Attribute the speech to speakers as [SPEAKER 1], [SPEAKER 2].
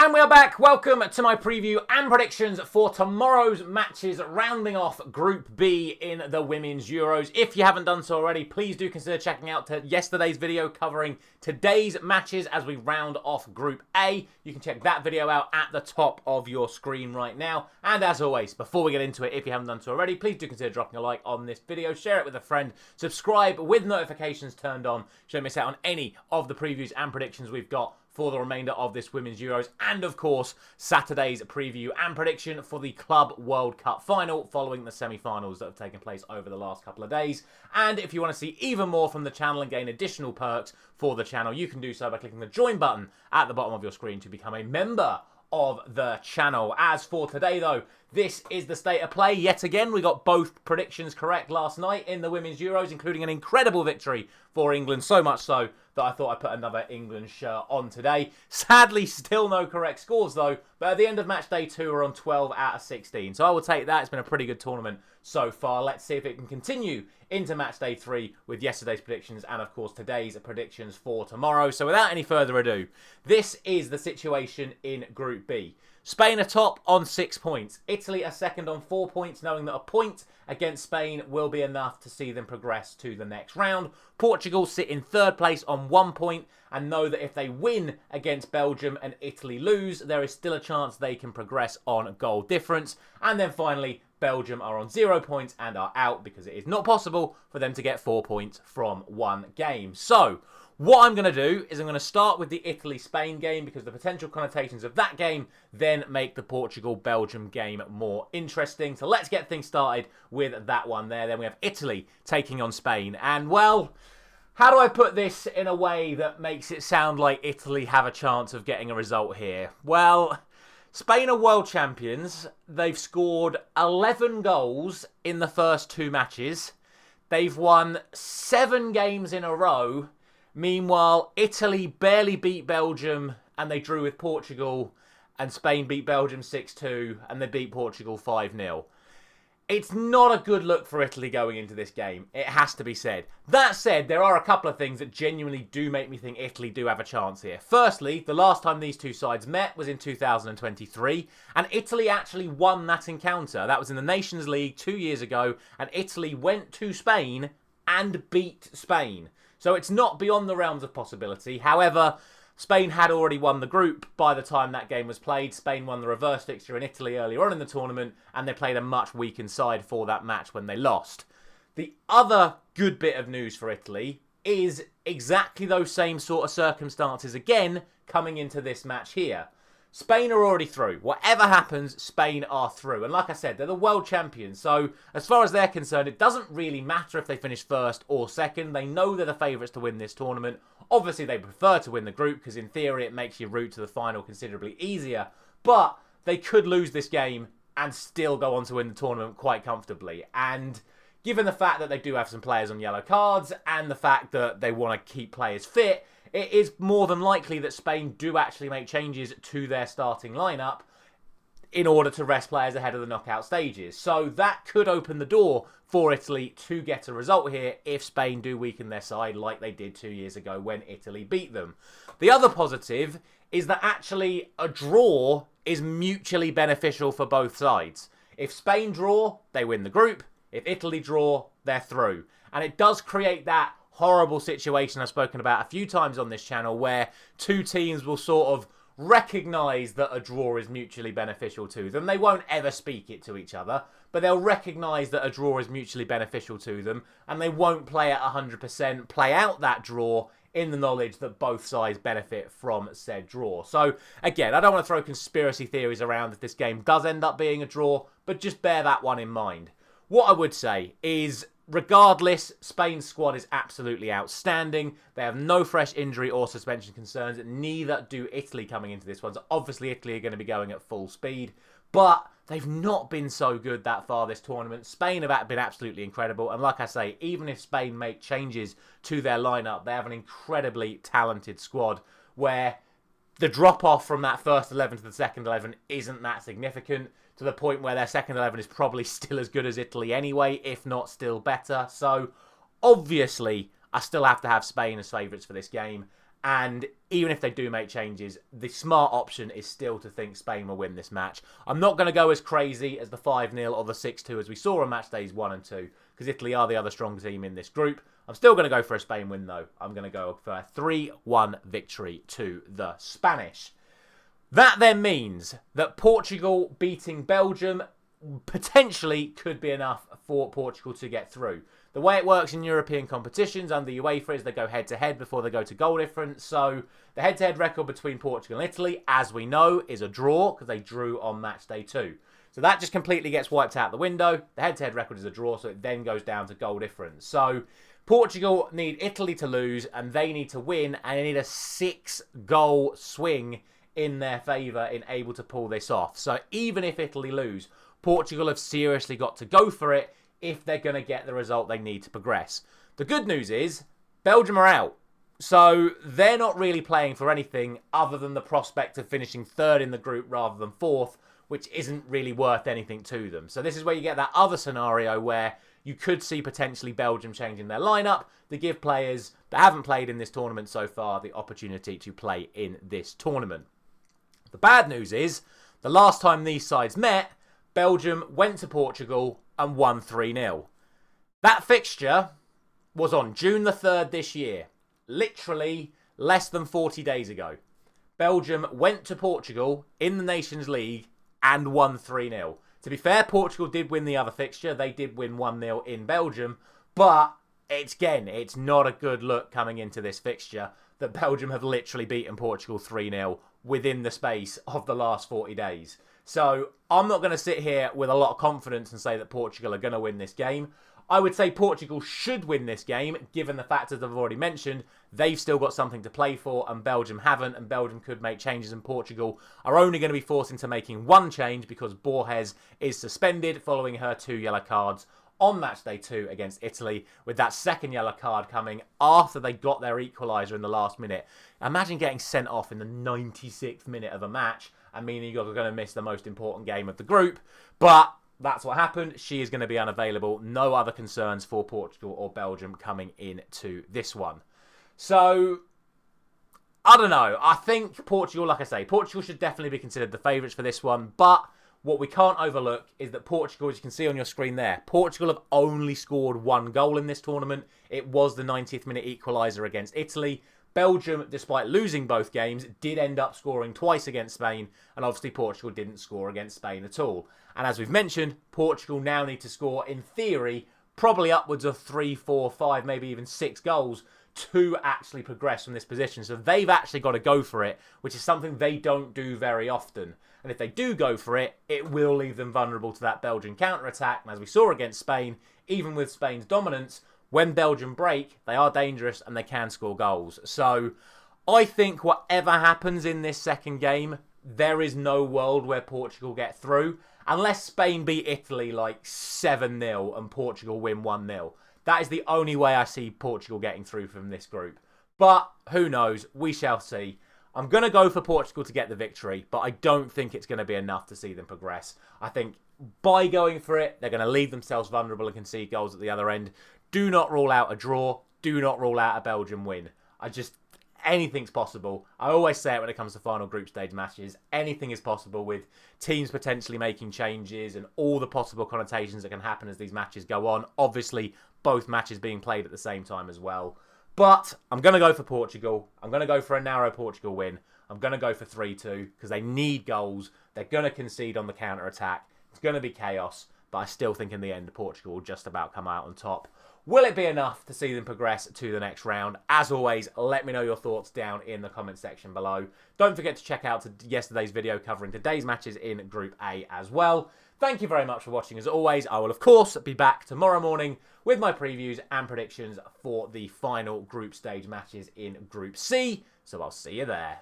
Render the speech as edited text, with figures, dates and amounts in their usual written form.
[SPEAKER 1] And we are back. Welcome to my preview and predictions for tomorrow's matches, rounding off Group B in the Women's Euros. If you haven't done so already, please do consider checking out yesterday's video covering today's matches as we round off Group A. You can check that video out at the top of your screen right now. And as always, before we get into it, if you haven't done so already, please do consider dropping a like on this video, share it with a friend, subscribe with notifications turned on so you don't miss out on any of the previews and predictions we've got for the remainder of this Women's Euros, and of course Saturday's preview and prediction for the Club World Cup final following the semi-finals that have taken place over the last couple of days. And if you want to see even more from the channel and gain additional perks for the channel, you can do so by clicking the join button at the bottom of your screen to become a member of the channel. As for today though, this is the state of play. Yet again, we got both predictions correct last night in the Women's Euros, including an incredible victory for England, so much so that I thought I'd put another England shirt on today. Sadly, still no correct scores though, but at the end of match day 2, we're on 12 out of 16. So I will take that. It's been a pretty good tournament so far. Let's see if it can continue into match day 3 with yesterday's predictions and of course today's predictions for tomorrow. So without any further ado, this is the situation in Group B. Spain are top on 6 points. Italy are second on 4 points, knowing that a point against Spain will be enough to see them progress to the next round. Portugal sit in third place on 1 point and know that if they win against Belgium and Italy lose, there is still a chance they can progress on goal difference. And then finally, Belgium are on 0 points and are out because it is not possible for them to get 4 points from one game. So what I'm going to do is I'm going to start with the Italy-Spain game because the potential connotations of that game then make the Portugal-Belgium game more interesting. So let's get things started with that one there. Then we have Italy taking on Spain. And, well, how do I put this in a way that makes it sound like Italy have a chance of getting a result here? Well, Spain are world champions. They've scored 11 goals in the first 2 matches. They've won 7 games in a row. Meanwhile, Italy barely beat Belgium and they drew with Portugal, and Spain beat Belgium 6-2 and they beat Portugal 5-0. It's not a good look for Italy going into this game, it has to be said. That said, there are a couple of things that genuinely do make me think Italy do have a chance here. Firstly, the last time these two sides met was in 2023, and Italy actually won that encounter. That was in the Nations League 2 years ago, and Italy went to Spain and beat Spain. So it's not beyond the realms of possibility. However, Spain had already won the group by the time that game was played. Spain won the reverse fixture in Italy earlier on in the tournament, and they played a much weakened side for that match when they lost. The other good bit of news for Italy is exactly those same sort of circumstances again coming into this match here. Spain are already through. Whatever happens, Spain are through. And like I said, they're the world champions. So as far as they're concerned, it doesn't really matter if they finish first or second. They know they're the favourites to win this tournament. Obviously, they prefer to win the group because in theory, it makes your route to the final considerably easier. But they could lose this game and still go on to win the tournament quite comfortably. And given the fact that they do have some players on yellow cards and the fact that they want to keep players fit, it is more than likely that Spain do actually make changes to their starting lineup in order to rest players ahead of the knockout stages. So that could open the door for Italy to get a result here if Spain do weaken their side like they did 2 years ago when Italy beat them. The other positive is that actually a draw is mutually beneficial for both sides. If Spain draw, they win the group. If Italy draw, they're through. And it does create that horrible situation I've spoken about a few times on this channel where two teams will sort of recognise that a draw is mutually beneficial to them. They won't ever speak it to each other, but they'll recognise that a draw is mutually beneficial to them and they won't play at 100%, play out that draw in the knowledge that both sides benefit from said draw. So again, I don't want to throw conspiracy theories around if this game does end up being a draw, but just bear that one in mind. What I would say is, regardless, Spain's squad is absolutely outstanding. They have no fresh injury or suspension concerns. Neither do Italy coming into this one. So obviously Italy are going to be going at full speed. But they've not been so good that far this tournament. Spain have been absolutely incredible. And like I say, even if Spain make changes to their lineup, they have an incredibly talented squad where the drop-off from that first 11 to the second 11 isn't that significant, to the point where their second 11 is probably still as good as Italy anyway, if not still better. So, obviously, I still have to have Spain as favourites for this game. And even if they do make changes, the smart option is still to think Spain will win this match. I'm not going to go as crazy as the 5-0 or the 6-2 as we saw on match days 1 and 2, because Italy are the other strong team in this group. I'm still going to go for a Spain win, though. I'm going to go for a 3-1 victory to the Spanish. That then means that Portugal beating Belgium potentially could be enough for Portugal to get through. The way it works in European competitions under UEFA is they go head-to-head before they go to goal difference. So the head-to-head record between Portugal and Italy, as we know, is a draw because they drew on match day 2. So that just completely gets wiped out the window. The head-to-head record is a draw, so it then goes down to goal difference. So Portugal need Italy to lose, and they need to win, and they need a 6-goal swing in their favour in able to pull this off. So even if Italy lose, Portugal have seriously got to go for it if they're going to get the result they need to progress. The good news is Belgium are out. So they're not really playing for anything other than the prospect of finishing 3rd in the group rather than 4th, which isn't really worth anything to them. So this is where you get that other scenario where you could see potentially Belgium changing their lineup to give players that haven't played in this tournament so far the opportunity to play in this tournament. The bad news is the last time these sides met, Belgium went to Portugal and won 3-0. That fixture was on June the 3rd this year, literally less than 40 days ago. Belgium went to Portugal in the Nations League and won 3-0. To be fair, Portugal did win the other fixture. They did win 1-0 in Belgium, but it's not a good look coming into this fixture that Belgium have literally beaten Portugal 3-0 within the space of the last 40 days. So I'm not going to sit here with a lot of confidence and say that Portugal are going to win this game. I would say Portugal should win this game, given the factors I've already mentioned. They've still got something to play for, and Belgium haven't, and Belgium could make changes, and Portugal are only going to be forced into making one change because Borges is suspended following her 2 yellow cards on match day 2 against Italy, with that 2nd yellow card coming after they got their equaliser in the last minute. Imagine getting sent off in the 96th minute of a match and meaning you're going to miss the most important game of the group. But that's what happened. She is going to be unavailable. No other concerns for Portugal or Belgium coming into this one. So, I don't know. I think Portugal, like I say, Portugal should definitely be considered the favourites for this one. But what we can't overlook is that Portugal, as you can see on your screen there, Portugal have only scored 1 goal in this tournament. It was the 90th minute equaliser against Italy. Belgium, despite losing both games, did end up scoring twice against Spain, and obviously Portugal didn't score against Spain at all. And as we've mentioned, Portugal now need to score, in theory, probably upwards of 3, 4, 5, maybe even 6 goals to actually progress from this position. So they've actually got to go for it, which is something they don't do very often. And if they do go for it, it will leave them vulnerable to that Belgian counter-attack. And as we saw against Spain, even with Spain's dominance, when Belgium break, they are dangerous and they can score goals. So I think whatever happens in this second game, there is no world where Portugal get through unless Spain beat Italy like 7-0 and Portugal win 1-0. That is the only way I see Portugal getting through from this group. But who knows? We shall see. I'm going to go for Portugal to get the victory, but I don't think it's going to be enough to see them progress. I think by going for it, they're going to leave themselves vulnerable and concede goals at the other end. Do not rule out a draw. Do not rule out a Belgium win. Anything's possible. I always say it when it comes to final group stage matches. Anything is possible with teams potentially making changes and all the possible connotations that can happen as these matches go on. Obviously, both matches being played at the same time as well. But I'm going to go for Portugal. I'm going to go for a narrow Portugal win. I'm going to go for 3-2 because they need goals. They're going to concede on the counter-attack. It's going to be chaos. But I still think in the end, Portugal will just about come out on top. Will it be enough to see them progress to the next round? As always, let me know your thoughts down in the comment section below. Don't forget to check out yesterday's video covering today's matches in Group A as well. Thank you very much for watching as always. I will, of course, be back tomorrow morning with my previews and predictions for the final group stage matches in Group C. So I'll see you there.